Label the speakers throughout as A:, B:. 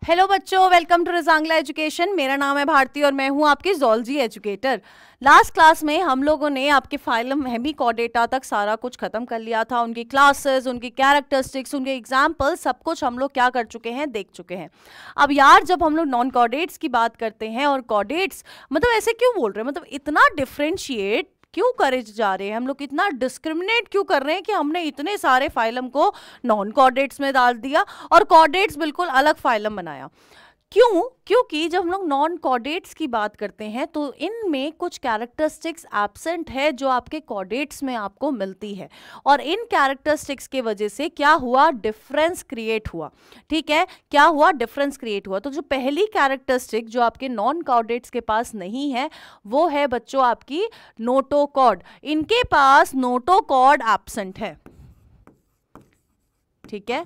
A: Hello बच्चों, welcome to Rezang La education. मेरा नाम है भारती और मैं हूं आपकी ज़ूलॉजी एजुकेटर। लास्ट क्लास में हम लोगों ने आपके फाइलम हेमिचोर्डेटा तक सारा कुछ खत्म कर लिया था। उनकी क्लासेस, उनकी कैरेक्टरिस्टिक्स, उनके एग्जाम्पल, सब कुछ हम लोग क्या कर चुके हैं, देख चुके हैं। अब यार, जब हम लोग नॉन कॉर्डेट्स की बात करते हैं, और कॉर्डेट्स मतलब ऐसे क्यों बोल रहे हैं, मतलब इतना डिफ्रेंशिएट क्यों करे जा रहे हैं हम लोग, इतना डिस्क्रिमिनेट क्यों कर रहे हैं कि हमने इतने सारे फाइलम को नॉन कॉर्डेट्स में डाल दिया और कॉर्डेट्स बिल्कुल अलग फाइलम बनाया। क्यों? क्योंकि जब हम लोग नॉन कॉर्डेट्स की बात करते हैं तो इनमें कुछ कैरेक्टरिस्टिक्स एब्सेंट है जो आपके कॉर्डेट्स में आपको मिलती है, और इन कैरेक्टरिस्टिक्स के वजह से क्या हुआ, डिफरेंस क्रिएट हुआ। ठीक है, क्या हुआ, डिफरेंस क्रिएट हुआ। तो जो पहली कैरेक्टरिस्टिक जो आपके नॉन कॉर्डेट्स के पास नहीं है वो है बच्चों आपकी नोटोकॉर्ड। इनके पास नोटोकॉर्ड एब्सेंट है। ठीक है,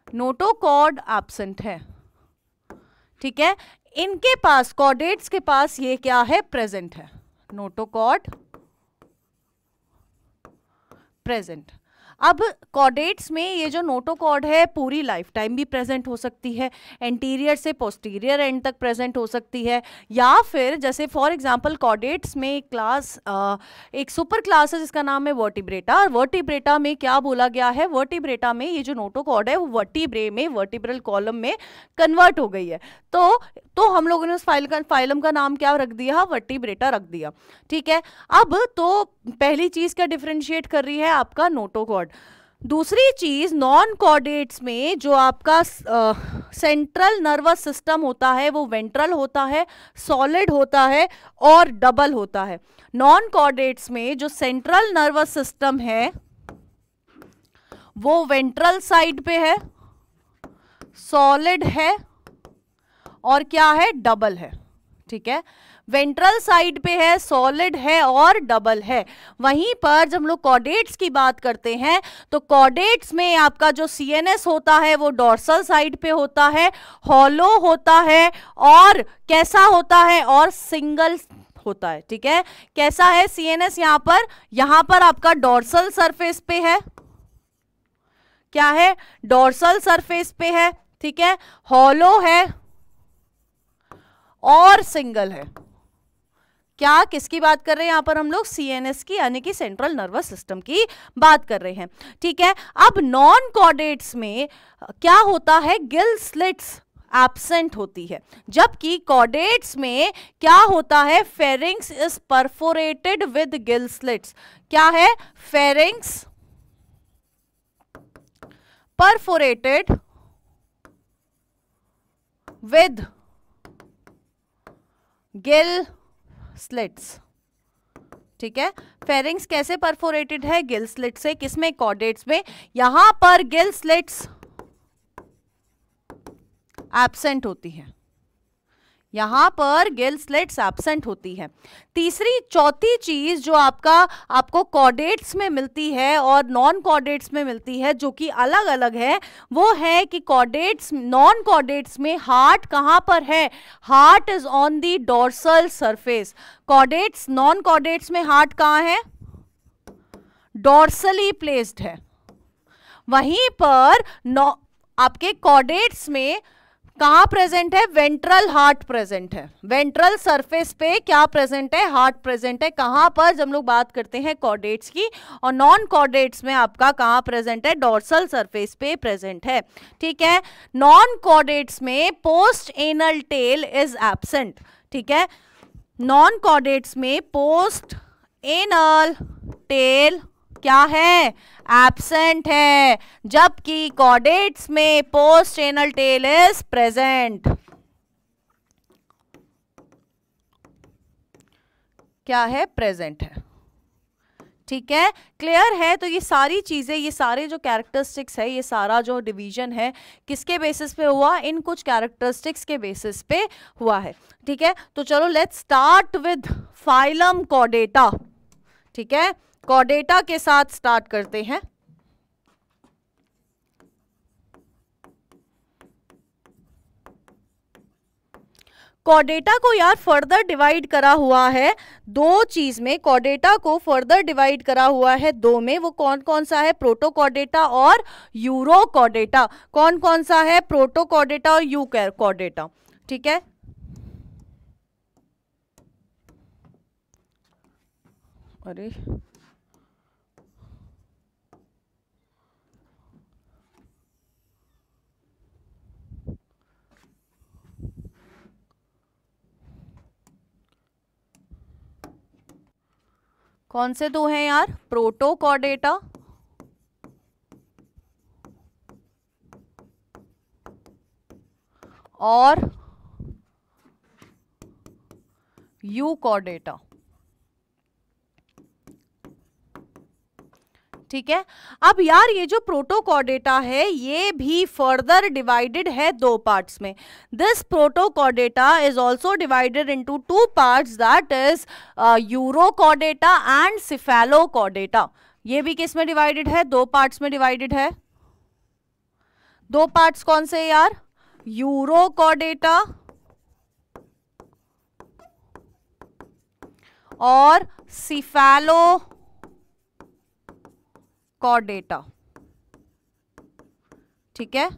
A: नोटोकॉर्ड एब्सेंट है। ठीक है, इनके पास, कॉर्डेट्स के पास ये क्या है, प्रेजेंट है। Notochord present. अब कॉर्डेट्स में ये जो नोटोकॉर्ड है पूरी लाइफ टाइम भी प्रेजेंट हो सकती है, एंटीरियर से पोस्टीरियर एंड तक प्रेजेंट हो सकती है, या फिर जैसे फॉर एग्जांपल कॉर्डेट्स में एक क्लास, एक सुपर क्लास है जिसका नाम है वर्टिब्रेटा। और वर्टिब्रेटा में क्या बोला गया है, वर्टिब्रेटा में ये जो नोटोकॉर्ड है वो वर्टिब्रे में, वर्टिब्रल कॉलम में कन्वर्ट हो गई है। तो हम लोगों ने उस फाइलम का नाम क्या रख दिया, वर्टिब्रेटा रख दिया। ठीक है, अब तो पहली चीज क्या डिफरेंशिएट कर रही है, आपका नोटोकॉर्ड। दूसरी चीज, नॉन कॉर्डेट्स में जो आपका सेंट्रल नर्वस सिस्टम होता है वो वेंट्रल होता है, सॉलिड होता है और डबल होता है। नॉन कॉर्डेट्स में जो सेंट्रल नर्वस सिस्टम है वो वेंट्रल साइड पे है, सॉलिड है और क्या है, डबल है। ठीक है, वेंट्रल साइड पे है, सॉलिड है और डबल है। वहीं पर जब हम लोग कॉर्डेट्स की बात करते हैं तो कॉर्डेट्स में आपका जो सीएनएस होता है वो डॉर्सल साइड पे होता है, हॉलो होता है और कैसा होता है, और सिंगल होता है। ठीक है, कैसा है सीएनएस, यहां पर आपका डॉर्सल सरफेस पे है, क्या है, डॉर्सल सरफेस पे है। ठीक है, हॉलो है और सिंगल है। क्या, किसकी बात कर रहे हैं यहां पर हम लोग, सीएनएस की, यानी कि सेंट्रल नर्वस सिस्टम की बात कर रहे हैं। ठीक है, अब नॉन कॉर्डेट्स में क्या होता है, गिल स्लिट्स एब्सेंट होती है, जबकि कॉर्डेट्स में क्या होता है, pharynx is perforated with gill slits. क्या है, pharynx perforated with gill slits. ठीक है, फेरिंग्स कैसे परफोरेटेड है, गिल स्लिट से। किसमें, कॉर्डेट्स में। यहां पर गिल स्लिट्स एब्सेंट होती है, यहां पर गिल स्लिट्स एब्सेंट होती है। चौथी चीज जो आपको कॉर्डेट्स में मिलती है और नॉन कॉर्डेट्स में मिलती है, जो कि अलग अलग है, वो है कि कॉर्डेट्स, नॉन कॉर्डेट्स में हार्ट कहां पर है, heart is on the dorsal surface. Chordates, non chordates में हार्ट कहां है, डॉर्सली प्लेस्ड है। वहीं पर आपके कॉर्डेट्स में कहां प्रेजेंट है, वेंट्रल हार्ट प्रेजेंट है। वेंट्रल सरफेस पे क्या प्रेजेंट है, हार्ट प्रेजेंट है। कहां पर, जब हम लोग बात करते हैं कॉर्डेट्स की, और नॉन कॉर्डेट्स में आपका कहां प्रेजेंट है, डॉर्सल सरफेस पे प्रेजेंट है। ठीक है, नॉन कॉर्डेट्स में post anal tail is absent. ठीक है, नॉन कॉर्डेट्स में पोस्ट एनल टेल क्या है, एब्सेंट है, जबकि कॉर्डेट्स में post anal tail is present. क्या है, प्रेजेंट है। ठीक है, क्लियर है। तो ये सारी चीजें, ये सारे जो कैरेक्टरिस्टिक्स है, ये सारा जो डिवीजन है किसके बेसिस पे हुआ, इन कुछ कैरेक्टरिस्टिक्स के बेसिस पे हुआ है। ठीक है, तो चलो let's start with phylum Chordata. ठीक है, कॉर्डेटा के साथ स्टार्ट करते हैं। कॉर्डेटा को यार फर्दर डिवाइड करा हुआ है दो चीज में, कॉर्डेटा को फर्दर डिवाइड करा हुआ है दो में। वो कौन कौन सा है? प्रोटोकॉर्डेटा और यूरोकॉर्डेटा। कौन कौन सा है? प्रोटोकॉर्डेटा और यूरोकॉर्डेटा। ठीक है, अरे कौन से दो हैं यार? प्रोटोकॉर्डेटा और यूकॉर्डेटा। ठीक है, अब यार ये जो प्रोटोकॉर्डेटा है ये भी फर्दर डिवाइडेड है दो पार्ट्स में। This Protochordata is also divided into two parts, that is urochordata and cephalochordata. ये भी किस में डिवाइडेड है? दो पार्ट्स में डिवाइडेड है। दो पार्ट्स कौन से यार? यूरोकॉर्डेटा और सिफेलोकॉर्डेटा। ठीक है,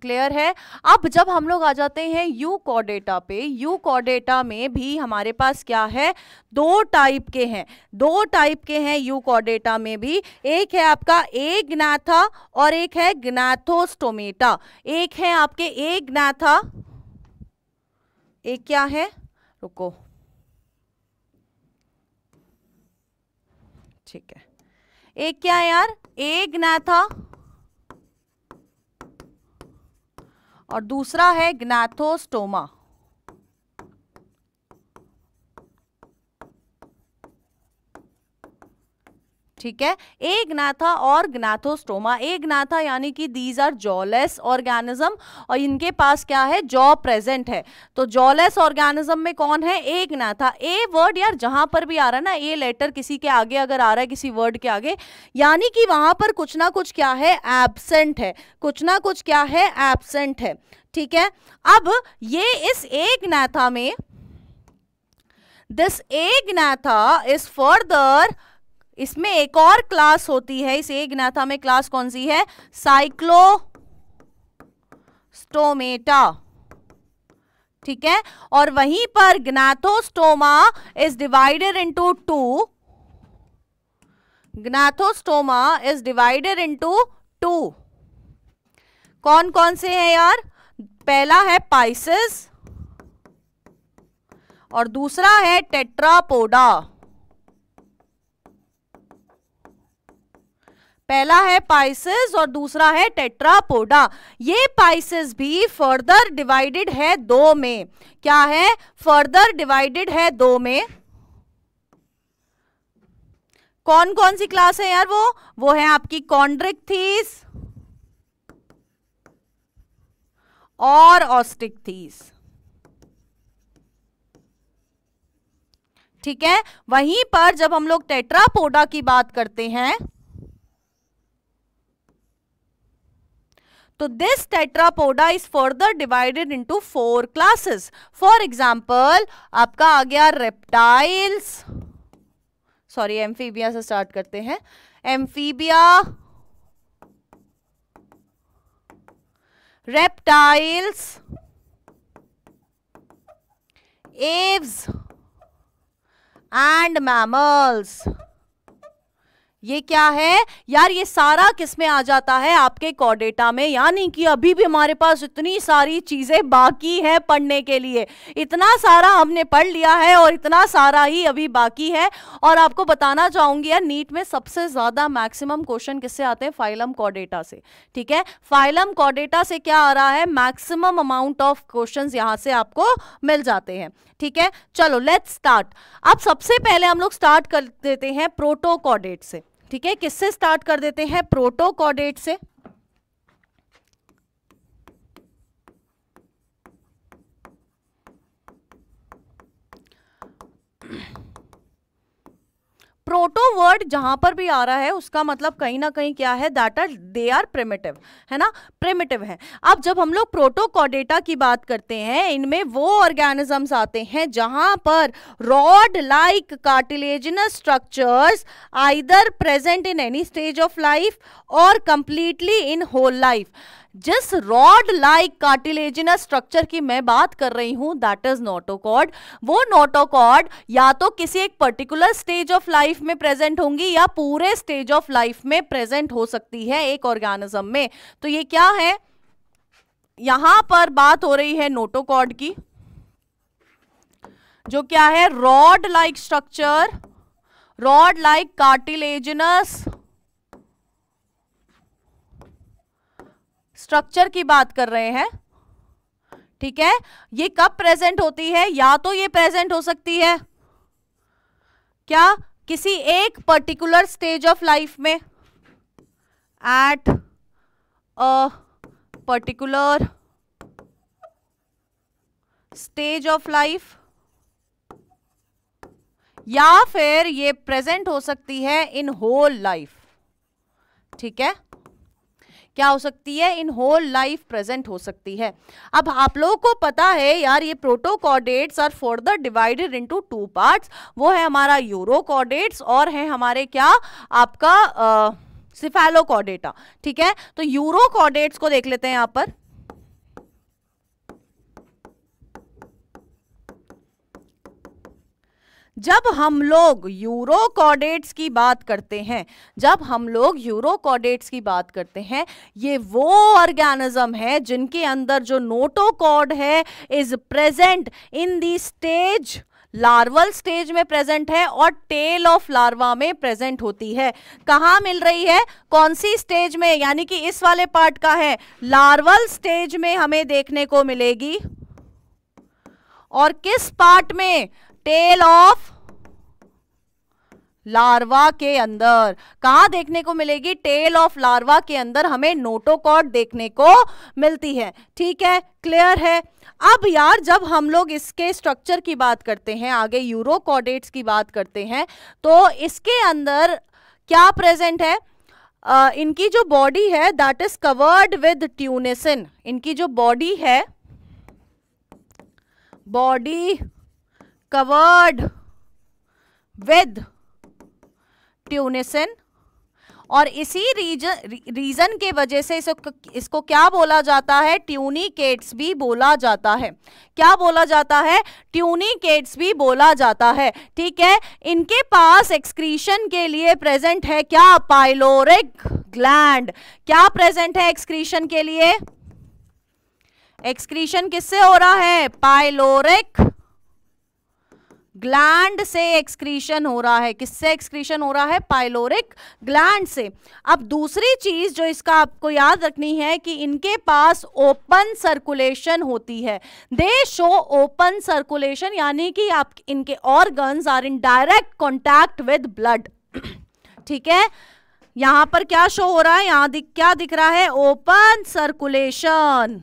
A: क्लियर है। अब जब हम लोग आ जाते हैं यूकॉर्डेटा पे, यूकॉर्डेटा में भी हमारे पास क्या है? दो टाइप के हैं, दो टाइप के हैं यूकॉर्डेटा में भी। एक है आपका एग्नाथा और एक है ग्नाथोस्टोमेटा। एक है आपके एग्नाथा, एक क्या है? रुको, ठीक है, एक क्या है यार? एग्नाथा और दूसरा है ग्नाथोस्टोमा। ठीक है, एग्नाथा और ग्नाथोस्टोमा। एग्नाथा यानी कि दीज आर जॉलेस ऑर्गेनिज्म और इनके पास क्या है? जॉ प्रेजेंट है। तो जॉलेस ऑर्गेनिज्म में कौन है? एग्नाथा। ए वर्ड यार जहां पर भी आ रहा है ना, ए लेटर किसी के आगे अगर आ रहा है, किसी वर्ड के आगे, यानी कि वहां पर कुछ ना कुछ क्या है? एब्सेंट है, कुछ ना कुछ क्या है? एब्सेंट है। ठीक है, अब ये इस एग्नाथा में, दिस एग्नाथा इज फर्दर, इसमें एक और क्लास होती है इस एग्नाथा में। क्लास कौन सी है? साइक्लोस्टोमेटा। ठीक है, और वहीं पर gnathostoma is divided into two, gnathostoma is divided into two. कौन कौन से हैं यार? पहला है पाइसिस और दूसरा है टेट्रापोडा। पहला है पाइसिस और दूसरा है टेट्रापोडा। ये पाइसिस भी फर्दर डिवाइडेड है दो में। क्या है? फर्दर डिवाइडेड है दो में। कौन कौन सी क्लास है यार? वो है आपकी कॉन्ड्रिक्थीस और ऑस्टिक्थीस। ठीक है, वहीं पर जब हम लोग टेट्रापोडा की बात करते हैं तो this Tetrapoda is further divided into 4 classes. For example आपका आ गया रेप्टाइल्स, सॉरी एम्फीबिया से स्टार्ट करते हैं। Amphibia, reptiles, Aves and mammals. ये क्या है यार? ये सारा किस में आ जाता है? आपके कॉर्डेटा में। यानी कि अभी भी हमारे पास इतनी सारी चीजें बाकी है पढ़ने के लिए। इतना सारा हमने पढ़ लिया है और इतना सारा ही अभी बाकी है। और आपको बताना चाहूंगी यार, नीट में सबसे ज्यादा मैक्सिमम क्वेश्चन किससे आते हैं? फाइलम कॉर्डेटा से। ठीक है, फाइलम कॉर्डेटा से क्या आ रहा है? मैक्सिमम अमाउंट ऑफ क्वेश्चंस यहां से आपको मिल जाते हैं। ठीक है, चलो लेट्स स्टार्ट। अब सबसे पहले हम लोग स्टार्ट कर देते हैं प्रोटोकॉर्डेट से। ठीक है, किससे स्टार्ट कर देते हैं? प्रोटोकॉर्डेट से। प्रोटो वर्ड जहां पर भी आ रहा है उसका मतलब कहीं ना कहीं क्या है, that are they are primitive, है ना, प्रिमिटिव है। अब जब हम लोग प्रोटोकॉर्डेटा की बात करते हैं, इनमें वो ऑर्गेनिजम्स आते हैं जहां पर rod like cartilaginous structures either present in any stage of life और कंप्लीटली इन होल लाइफ। जिस रॉड लाइक कार्टिलेजिनस स्ट्रक्चर की मैं बात कर रही हूं, दैट इज नोटोकॉर्ड। वो नोटोकॉर्ड या तो किसी एक पर्टिकुलर स्टेज ऑफ लाइफ में प्रेजेंट होंगी या पूरे स्टेज ऑफ लाइफ में प्रेजेंट हो सकती है एक ऑर्गेनिज्म में। तो ये क्या है, यहां पर बात हो रही है नोटोकॉर्ड की, जो क्या है, rod like structure, rod like cartilaginous structure की बात कर रहे हैं, ठीक है। ये कब प्रेजेंट होती है, या तो ये प्रेजेंट हो सकती है क्या किसी एक पर्टिकुलर स्टेज ऑफ लाइफ में, at a particular stage of life, या फिर ये प्रेजेंट हो सकती है इन होल लाइफ, ठीक है। क्या हो सकती है, इन होल लाइफ प्रेजेंट हो सकती है। अब आप लोगों को पता है यार, ये protochordates are further divided into two parts. वो है हमारा यूरोकॉर्डेट्स और है हमारे क्या, आपका सिफेलोकॉर्डेटा, ठीक है। तो यूरोकॉर्डेट्स को देख लेते हैं यहां पर। जब हम लोग यूरोकॉर्डेट्स की बात करते हैं, जब हम लोग यूरोकॉर्डेट्स की बात करते हैं, ये वो ऑर्गेनिज्म है जिनके अंदर जो नोटोकॉर्ड है is present in the stage, larval stage में प्रेजेंट है और टेल ऑफ लार्वा में प्रेजेंट होती है। कहाँ मिल रही है, कौन सी स्टेज में, यानी कि इस वाले पार्ट का है, लार्वल स्टेज में हमें देखने को मिलेगी। और किस पार्ट में, टेल ऑफ लार्वा के अंदर। कहां देखने को मिलेगी, टेल ऑफ लार्वा के अंदर हमें नोटोकॉर्ड देखने को मिलती है, ठीक है, क्लियर है। अब यार जब हम लोग इसके स्ट्रक्चर की बात करते हैं, आगे यूरोकॉर्डेट्स की बात करते हैं, तो इसके अंदर क्या प्रेजेंट है, इनकी जो बॉडी है दैट इज कवर्ड विद ट्यूनिसिन। इनकी जो बॉडी है, बॉडी कवर्ड विद ट्यूनिसिन, और इसी रीजन के वजह से इसको क्या बोला जाता है, ट्यूनिकेट्स भी बोला जाता है। क्या बोला जाता है, ट्यूनिकेट्स भी बोला जाता है, ठीक है। इनके पास एक्सक्रीशन के लिए प्रेजेंट है क्या, पाइलोरिक ग्लैंड। क्या प्रेजेंट है एक्सक्रीशन के लिए, एक्सक्रीशन किससे हो रहा है, पाइलोरिक ग्लैंड से एक्सक्रीशन हो रहा है। किससे एक्सक्रीशन हो रहा है, पाइलोरिक ग्लैंड से। अब दूसरी चीज जो इसका आपको याद रखनी है कि इनके पास ओपन सर्कुलेशन होती है। दे शो ओपन सर्कुलेशन, यानी कि आप इनके organs are in direct contact with blood, ठीक है। यहां पर क्या शो हो रहा है, यहां क्या दिख रहा है, ओपन सर्कुलेशन,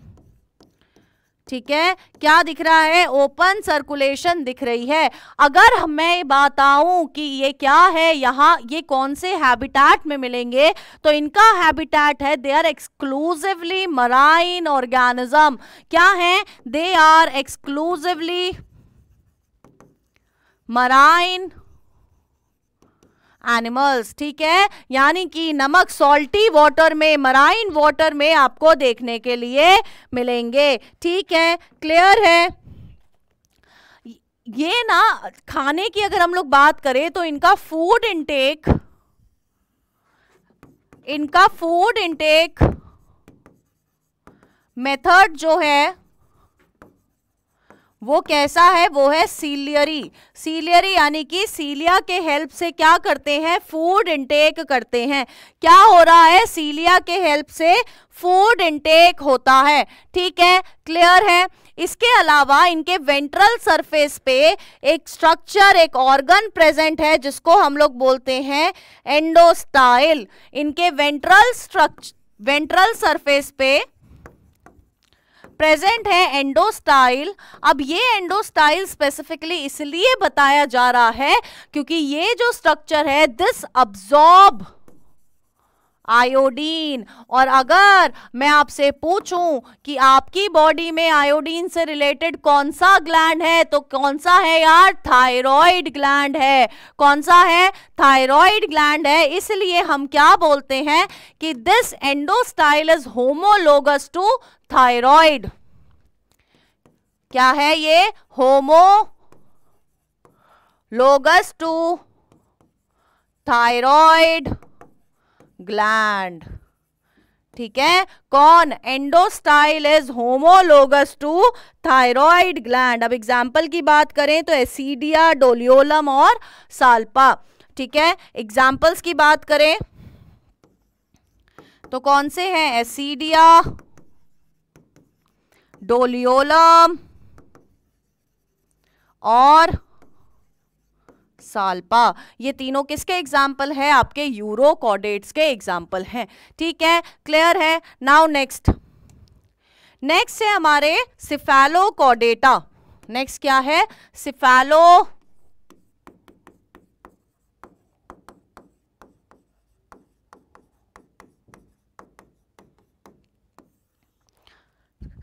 A: ठीक है। क्या दिख रहा है, ओपन सर्कुलेशन दिख रही है। अगर मैं बताऊं कि ये क्या है, यहाँ ये कौन से हैबिटेट में मिलेंगे, तो इनका हैबिटेट है, they are exclusively marine organism. क्या है, they are exclusively marine animals, ठीक है। यानी कि नमक सॉल्टी वाटर में, मराइन वाटर में आपको देखने के लिए मिलेंगे, ठीक है, क्लियर है। ये ना खाने की अगर हम लोग बात करें तो इनका फूड इनटेक मेथड जो है वो कैसा है, वो है सीलियरी। सीलियरी यानी कि सीलिया के हेल्प से क्या करते हैं, फूड इनटेक करते हैं। क्या हो रहा है, सीलिया के हेल्प से फूड इनटेक होता है, ठीक है, क्लियर है। इसके अलावा इनके वेंट्रल सरफेस पे एक स्ट्रक्चर, एक ऑर्गन प्रेजेंट है जिसको हम लोग बोलते हैं एंडोस्टाइल। इनके वेंट्रल सरफेस पे प्रेजेंट है एंडोस्टाइल। अब ये एंडोस्टाइल स्पेसिफिकली इसलिए बताया जा रहा है क्योंकि ये जो स्ट्रक्चर है दिस अब्सॉर्ब आयोडीन। और अगर मैं आपसे पूछूं कि आपकी बॉडी में आयोडीन से रिलेटेड कौन सा ग्लैंड है, तो कौन सा है यार? थायराइड ग्लैंड है। कौन सा है? थायराइड ग्लैंड है। इसलिए हम क्या बोलते हैं कि this endostyle is homologous to thyroid. क्या है ये? Homologous to thyroid gland. ठीक है, कौन? Endostyle is homologous to thyroid gland. अब एग्जाम्पल की बात करें तो एसिडिया, डोलियोलम और साल्पा। ठीक है, एग्जाम्पल्स की बात करें तो कौन से हैं? एसिडिया, डोलियोलम और साल्पा। ये तीनों किसके एग्जाम्पल है? आपके यूरोकॉर्डेट्स के एग्जाम्पल हैं। ठीक है, क्लियर है? नाउ नेक्स्ट है हमारे सिफेलोकॉर्डेटा। नेक्स्ट क्या है?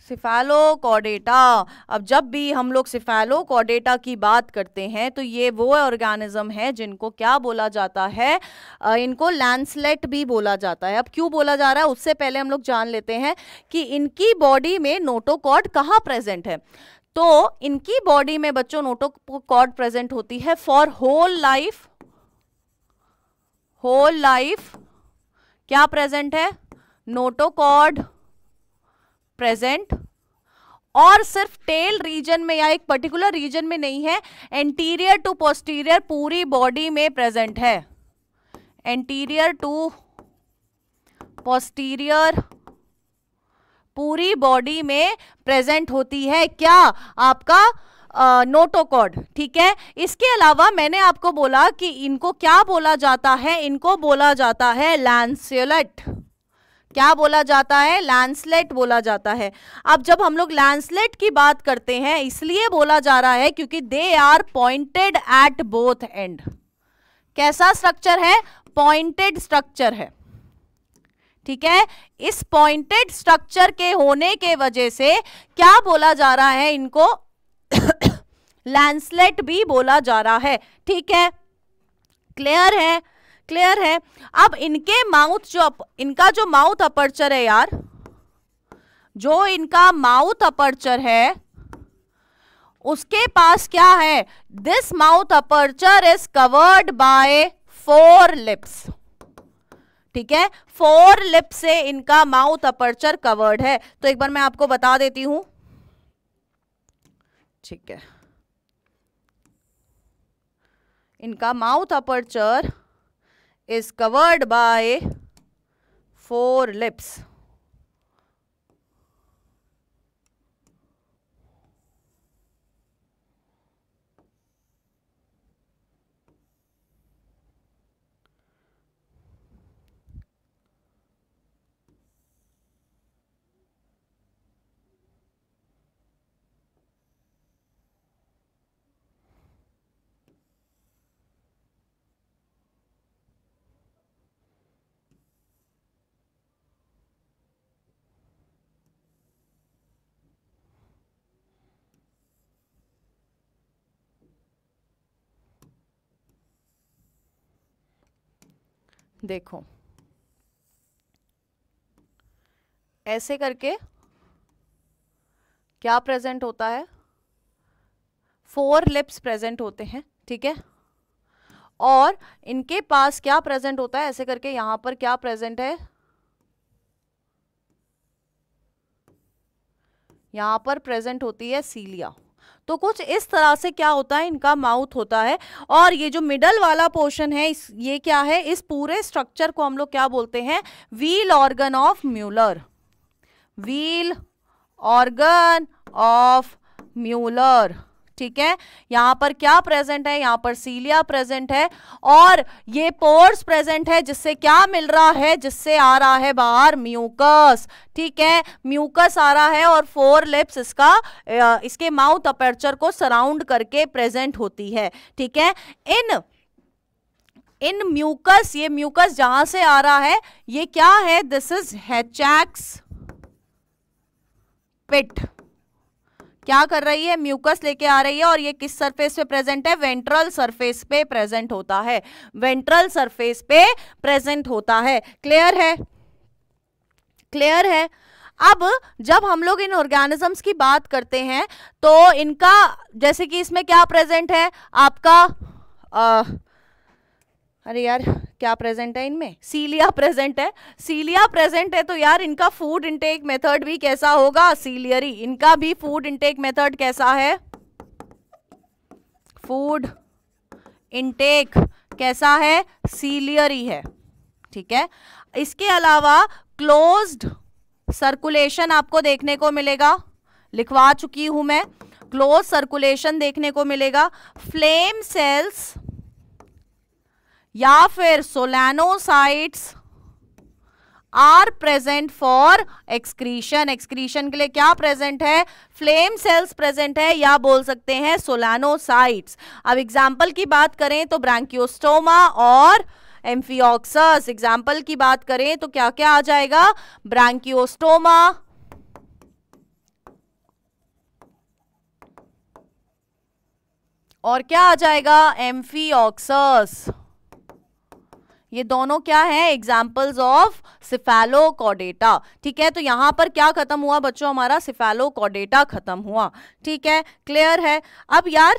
A: सिफेलोकॉर्डेटा। अब जब भी हम लोग सिफेलोकॉर्डेटा की बात करते हैं तो ये वो ऑर्गेनिज्म है जिनको क्या बोला जाता है? इनको लैंसलेट भी बोला जाता है। अब क्यों बोला जा रहा है उससे पहले हम लोग जान लेते हैं कि इनकी बॉडी में नोटोकॉर्ड कहाँ प्रेजेंट है। तो इनकी बॉडी में बच्चों नोटोकॉर्ड प्रेजेंट होती है फॉर होल लाइफ। क्या प्रेजेंट है? Notochord present. और सिर्फ टेल रीजन में या एक पर्टिकुलर रीजन में नहीं है, एंटीरियर टू पोस्टीरियर पूरी बॉडी में प्रेजेंट है। एंटीरियर टू पोस्टीरियर पूरी बॉडी में प्रेजेंट होती है क्या? आपका नोटोकॉर्ड। ठीक है, इसके अलावा मैंने आपको बोला कि इनको क्या बोला जाता है? इनको बोला जाता है लैंसेलेट। क्या बोला जाता है? लैंसलेट बोला जाता है। अब जब हम लोग लैंसलेट की बात करते हैं इसलिए बोला जा रहा है क्योंकि they are pointed at both end. कैसा स्ट्रक्चर है? पॉइंटेड स्ट्रक्चर है। ठीक है, इस पॉइंटेड स्ट्रक्चर के होने के वजह से क्या बोला जा रहा है? इनको लैंसलेट भी बोला जा रहा है। ठीक है, क्लियर है? क्लियर है। अब इनके इनका जो माउथ अपर्चर है यार, जो इनका माउथ अपर्चर है उसके पास क्या है? This mouth aperture is covered by 4 lips. ठीक है, 4 लिप्स से इनका माउथ अपर्चर कवर्ड है। तो एक बार मैं आपको बता देती हूं। ठीक है, इनका mouth aperture is covered by 4 lips. देखो ऐसे करके क्या प्रेजेंट होता है? 4 लिप्स प्रेजेंट होते हैं। ठीक है, और इनके पास क्या प्रेजेंट होता है? ऐसे करके यहां पर क्या प्रेजेंट है? यहां पर प्रेजेंट होती है सीलिया। तो कुछ इस तरह से क्या होता है? इनका माउथ होता है। और ये जो मिडल वाला पोर्शन है ये क्या है? इस पूरे स्ट्रक्चर को हम लोग क्या बोलते हैं? Wheel organ of Muller. Wheel organ of Muller. ठीक है, यहां पर क्या प्रेजेंट है, यहां पर सीलिया प्रेजेंट है और ये पोर्स प्रेजेंट है, जिससे क्या मिल रहा है, जिससे आ रहा है बाहर म्यूकस। ठीक है, म्यूकस आ रहा है और 4 लिप्स इसके माउथ अपर्चर को सराउंड करके प्रेजेंट होती है। ठीक है, इन म्यूकस, ये म्यूकस जहां से आ रहा है ये क्या है, दिस इज हैचैक्स पिट। क्या कर रही है, म्यूकस लेके आ रही है और ये किस सरफेस पे प्रेजेंट है, वेंट्रल सरफेस पे प्रेजेंट होता है, वेंट्रल सरफेस पे प्रेजेंट होता है। क्लियर है, क्लियर है। अब जब हम लोग इन ऑर्गेनिजम्स की बात करते हैं तो इनका, जैसे कि इसमें क्या प्रेजेंट है आपका, अरे यार क्या प्रेजेंट है इनमें, सीलिया प्रेजेंट है। सीलिया प्रेजेंट है तो यार इनका फूड इंटेक मेथड भी कैसा होगा, सीलियरी। इनका भी फूड इंटेक मेथड कैसा है, फूड इंटेक कैसा है, सीलियरी है। ठीक है, इसके अलावा क्लोज्ड सर्कुलेशन आपको देखने को मिलेगा, लिखवा चुकी हूं मैं, क्लोज सर्कुलेशन देखने को मिलेगा। फ्लेम सेल्स या फिर solenocytes are present for excretion. Excretion के लिए क्या प्रेजेंट है, फ्लेम सेल्स प्रेजेंट है या बोल सकते हैं सोलैनोसाइट्स। अब एग्जाम्पल की बात करें तो ब्रांकियोस्टोमा और एम्फियोक्सस। एग्जाम्पल की बात करें तो क्या क्या आ जाएगा, ब्रांकियोस्टोमा और क्या आ जाएगा, एम्फियोक्सस। ये दोनों क्या है, एग्जाम्पल्स ऑफ सिफेलोकॉर्डेटा। ठीक है, तो यहां पर क्या खत्म हुआ बच्चों, हमारा सिफेलोकॉर्डेटा खत्म हुआ। ठीक है, क्लियर है। अब यार,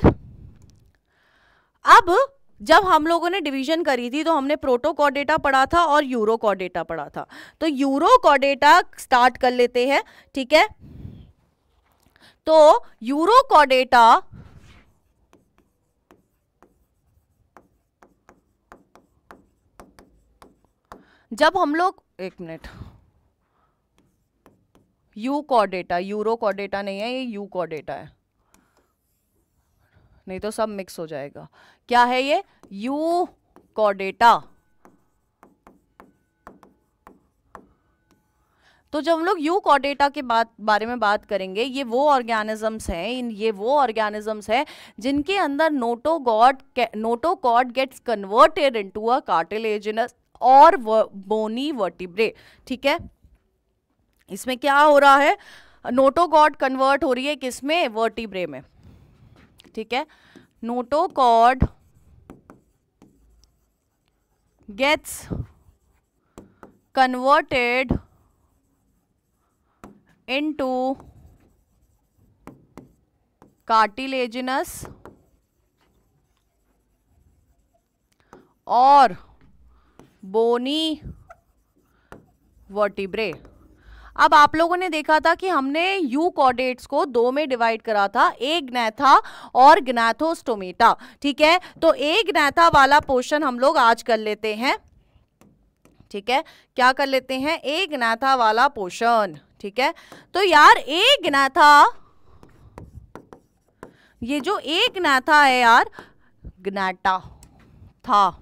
A: अब जब हम लोगों ने डिवीजन करी थी तो हमने प्रोटोकॉर्डेटा पढ़ा था और यूरोकॉर्डेटा पढ़ा था। तो यूरोकॉर्डेटा स्टार्ट कर लेते हैं। ठीक है, तो यूरोकॉर्डेटा जब हम लोग, एक मिनट, यूकॉर्डेटा, यूरोकॉर्डेटा नहीं है, ये यूकॉर्डेटा है, नहीं तो सब मिक्स हो जाएगा। क्या है ये, यूकॉर्डेटा। तो जब हम लोग यूकॉर्डेटा के बारे में बात करेंगे, ये वो ऑर्गेनिजम्स हैं, ये वो ऑर्गेनिजम्स हैं जिनके अंदर notochord gets converted into a cartilaginous और बोनी वर्टिब्रे। ठीक है, इसमें क्या हो रहा है, नोटोकॉर्ड कन्वर्ट हो रही है किसमें, वर्टिब्रे में। ठीक है, notochord gets converted into cartilaginous और बोनी वर्टिब्रे। अब आप लोगों ने देखा था कि हमने यूकॉर्डेट्स को 2 में डिवाइड करा था, एक ग्नैथा और ग्नैथोस्टोमेटा। ठीक है, तो एक ग्नैथा वाला पोर्शन हम लोग आज कर लेते हैं। ठीक है, क्या कर लेते हैं, एक ग्नैथा वाला पोर्शन। ठीक है, तो यार एक ग्नैथा, ये जो एक ग्नैथा है यार, ग्नैटा था,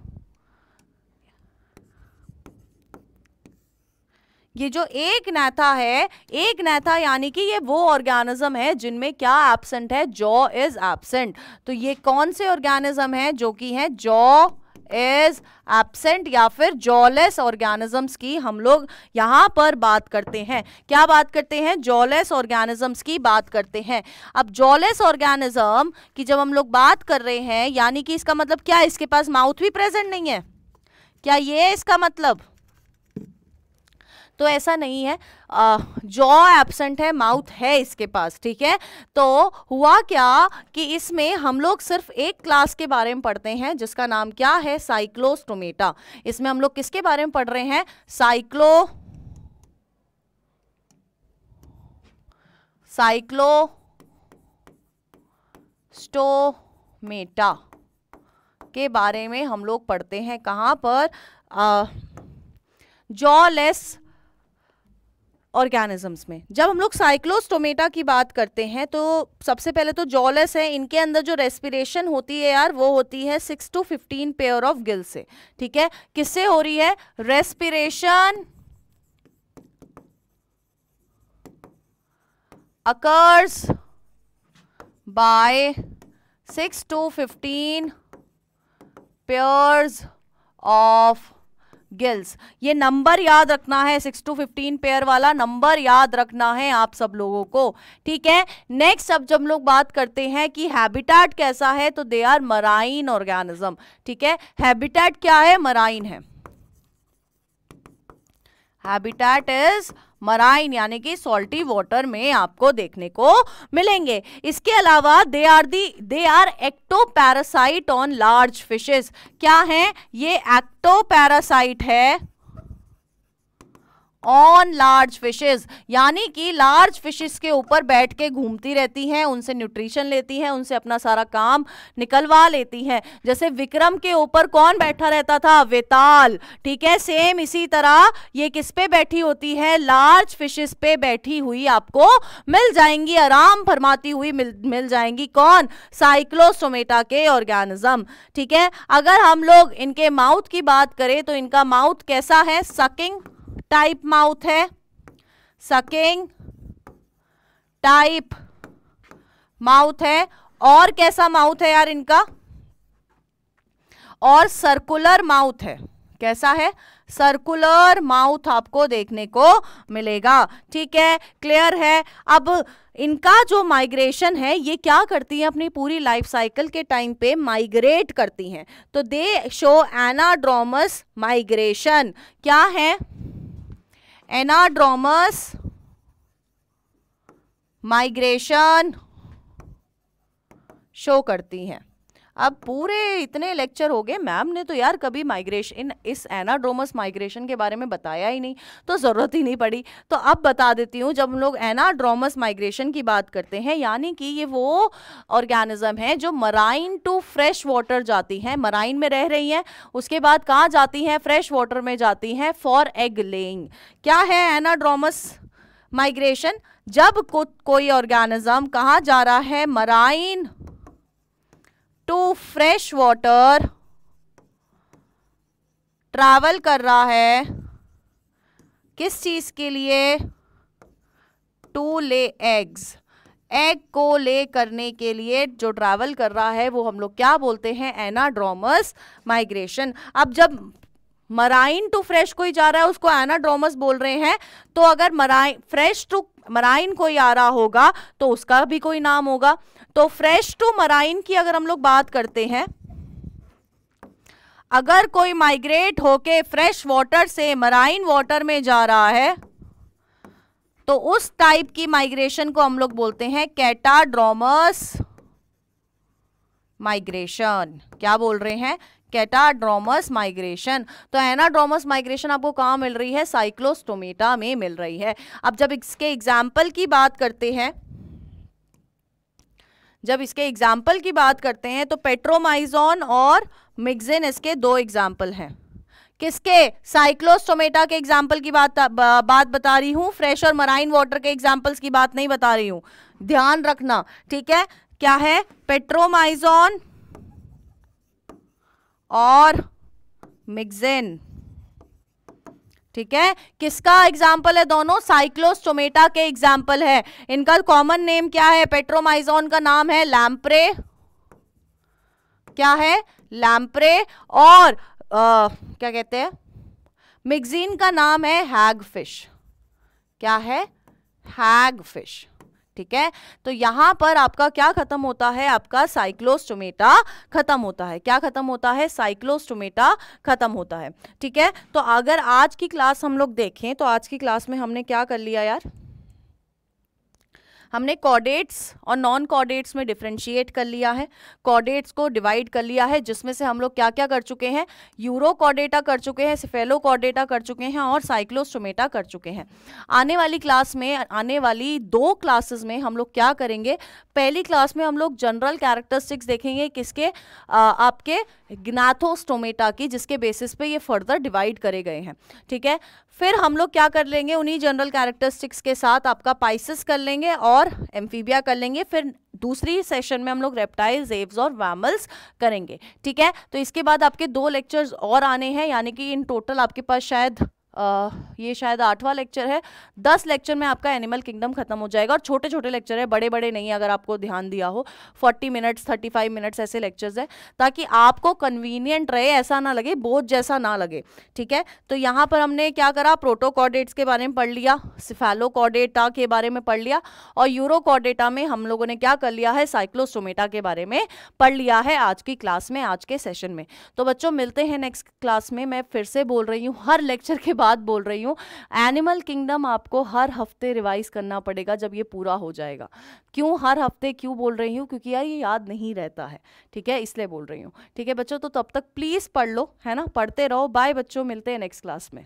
A: ये जो एक ग्नैथा है, एक ग्नैथा यानी कि ये वो ऑर्गेनिज्म है जिनमें क्या एब्सेंट है, जॉ इज एब्सेंट। तो ये कौन से ऑर्गेनिज्म है जो कि है जॉ इज एब्सेंट या फिर जॉलेस ऑर्गेनिजम्स की हम लोग यहां पर बात करते हैं। क्या बात करते हैं, जॉलेस ऑर्गेनिजम्स की बात करते हैं। अब जॉलेस ऑर्गेनिज्म की जब हम लोग बात कर रहे हैं, यानी कि इसका मतलब क्या है, इसके पास माउथ भी प्रेजेंट नहीं है, क्या ये है इसका मतलब, तो ऐसा नहीं है, जॉ एब्सेंट है, माउथ है इसके पास। ठीक है, तो हुआ क्या कि इसमें हम लोग सिर्फ एक क्लास के बारे में पढ़ते हैं जिसका नाम क्या है, साइक्लोस्टोमेटा। इसमें हम लोग किसके बारे में पढ़ रहे हैं, साइक्लोस्टोमेटा के बारे में हम लोग पढ़ते हैं। कहां पर, जॉलेस ऑर्गेनिजम्स में। जब हम लोग साइक्लोस्टोमेटा की बात करते हैं तो सबसे पहले तो जॉलेस है, इनके अंदर जो रेस्पिरेशन होती है यार वो होती है 6 to 15 पेयर ऑफ गिल से। ठीक है, किससे हो रही है? Respiration occurs by 6 to 15 pairs of gills. ये नंबर याद रखना है, 6 to 15 पेयर वाला नंबर याद रखना है आप सब लोगों को। ठीक है, नेक्स्ट अब जब लोग बात करते हैं कि हैबिटेट कैसा है, तो दे आर मराइन ऑर्गेनिज्म। ठीक है, हैबिटेट क्या है? मराइन है। हैबिटेट इज मराइन, यानी कि सॉल्टी वाटर में आपको देखने को मिलेंगे। इसके अलावा they are ectoparasite on large fishes. क्या है ये? एक्टोपैरासाइट है ऑन लार्ज फिशेस, यानी कि लार्ज फिशेस के ऊपर बैठ के घूमती रहती हैं, उनसे न्यूट्रिशन लेती हैं, उनसे अपना सारा काम निकलवा लेती हैं। जैसे विक्रम के ऊपर कौन बैठा रहता था? वेताल। ठीक है, सेम इसी तरह ये किस पे बैठी होती है? लार्ज फिशेस पे बैठी हुई आपको मिल जाएंगी, आराम फरमाती हुई मिल जाएंगी। कौन? साइक्लोस्टोमेटा के ऑर्गेनिज्म। ठीक है, अगर हम लोग इनके माउथ की बात करें तो इनका माउथ कैसा है? सकिंग टाइप माउथ है, सकिंग टाइप माउथ है। और कैसा माउथ है यार इनका? और सर्कुलर माउथ है। कैसा है? सर्कुलर माउथ आपको देखने को मिलेगा। ठीक है, क्लियर है। अब इनका जो माइग्रेशन है ये क्या करती है? अपनी पूरी लाइफ साइकिल के टाइम पे माइग्रेट करती हैं। तो दे शो एनाड्रोमस माइग्रेशन। क्या है? एनाड्रोमस माइग्रेशन शो करती हैं। अब पूरे इतने लेक्चर हो गए, मैम ने तो यार कभी माइग्रेशन, इस एनाड्रोमस माइग्रेशन के बारे में बताया ही नहीं, तो ज़रूरत ही नहीं पड़ी। तो अब बता देती हूँ। जब हम लोग एनाड्रोमस माइग्रेशन की बात करते हैं, यानी कि ये वो ऑर्गेनिज्म है जो मराइन टू फ्रेश वाटर जाती हैं, मराइन में रह रही हैं, उसके बाद कहाँ जाती हैं? फ्रेश वाटर में जाती हैं फॉर एग लेइंग। क्या है एनाड्रोमस माइग्रेशन? जब कोई ऑर्गेनिज्म कहाँ जा रहा है? Marine to fresh water travel कर रहा है। किस चीज के लिए? To lay eggs. एग को ले करने के लिए जो ट्रैवल कर रहा है वो हम लोग क्या बोलते हैं? Anadromous migration. अब जब मराइन टू फ्रेश कोई जा रहा है उसको एनाड्रोमस बोल रहे हैं, तो अगर मराइन फ्रेश टू मराइन कोई आ रहा होगा तो उसका भी कोई नाम होगा। तो फ्रेश टू मराइन की अगर हम लोग बात करते हैं, अगर कोई माइग्रेट होके फ्रेश वाटर से मराइन वाटर में जा रहा है तो उस टाइप की माइग्रेशन को हम लोग बोलते हैं कैटाड्रोमस माइग्रेशन। क्या बोल रहे हैं? कैटाड्रोमस माइग्रेशन। तो एनाड्रोमस माइग्रेशन आपको कहाँ मिल रही है? साइक्लोस्टोमेटा में मिल रही है। अब जब इसके एग्जाम्पल की बात करते हैं, तो पेट्रोमाइजोन और मिक्सिन इसके दो एग्जाम्पल हैं। किसके? साइक्लोस्टोमेटा के एग्जाम्पल की बात बता रही हूं, फ्रेश और मराइन वाटर के एग्जाम्पल्स की बात नहीं बता रही हूं, ध्यान रखना। ठीक है, क्या है? पेट्रोमाइजोन और मिक्सिन। ठीक है, किसका एग्जाम्पल है? दोनों साइक्लोस्टोमेटा के एग्जाम्पल है। इनका कॉमन नेम क्या है? पेट्रोमाइजोन का नाम है लैम्प्रे। क्या है? लैम्प्रे। और क्या कहते हैं? मिक्सिन का नाम है हैगफिश। क्या है? हैगफिश। ठीक है, तो यहां पर आपका क्या खत्म होता है? आपका साइक्लोस्टोमेटा खत्म होता है। क्या खत्म होता है? साइक्लोस्टोमेटा खत्म होता है। ठीक है, तो अगर आज की क्लास हम लोग देखें तो आज की क्लास में हमने क्या कर लिया यार? हमने कॉर्डेट्स और नॉन कॉर्डेट्स में डिफरेंशिएट कर लिया है, कॉर्डेट्स को डिवाइड कर लिया है, जिसमें से हम लोग क्या क्या कर चुके हैं, यूरोकॉर्डेटा कर चुके हैं, सेफेलोकॉर्डेटा कर चुके हैं और साइक्लोस्टोमेटा कर चुके हैं। आने वाली क्लास में, आने वाली 2 क्लासेस में हम लोग क्या करेंगे, पहली क्लास में हम लोग जनरल कैरेक्टरिस्टिक्स देखेंगे किसके, आपके ग्नाथोस्टोमेटा की, जिसके बेसिस पे ये फर्दर डिवाइड करे गए हैं, ठीक है। फिर हम लोग क्या कर लेंगे, उन्हीं जनरल कैरेक्टरिस्टिक्स के साथ आपका पाइसेस कर लेंगे और एम्फीबिया कर लेंगे। फिर दूसरी सेशन में हम लोग रेप्टाइल्स, एव्स और मैमल्स करेंगे, ठीक है। तो इसके बाद आपके 2 लेक्चर्स और आने हैं, यानी कि इन टोटल आपके पास शायद ये शायद 8वां लेक्चर है। 10 लेक्चर में आपका एनिमल किंगडम खत्म हो जाएगा, और छोटे छोटे लेक्चर है, बड़े बड़े नहीं, अगर आपको ध्यान दिया हो। 40 मिनट्स 35 मिनट्स ऐसे लेक्चर्स है, ताकि आपको कन्वीनियंट रहे, ऐसा ना लगे, बोझ जैसा ना लगे, ठीक है। तो यहाँ पर हमने क्या करा, प्रोटोकॉर्डेट्स के बारे में पढ़ लिया, सेफेलोकॉर्डेटा के बारे में पढ़ लिया, और यूरोकॉर्डेटा में हम लोगों ने क्या कर लिया है, साइक्लोस्टोमेटा के बारे में पढ़ लिया है आज की क्लास में, आज के सेशन में। तो बच्चों मिलते हैं नेक्स्ट क्लास में। मैं फिर से बोल रही हूँ, हर लेक्चर के बात बोल रही हूँ, एनिमल किंगडम आपको हर हफ्ते रिवाइज करना पड़ेगा जब ये पूरा हो जाएगा। क्यों हर हफ्ते क्यों बोल रही हूँ, क्योंकि यार ये याद नहीं रहता है, ठीक है, इसलिए बोल रही हूँ, ठीक है बच्चों। तो तब तक प्लीज पढ़ लो, है ना, पढ़ते रहो। बाय बच्चों, मिलते हैं नेक्स्ट क्लास में।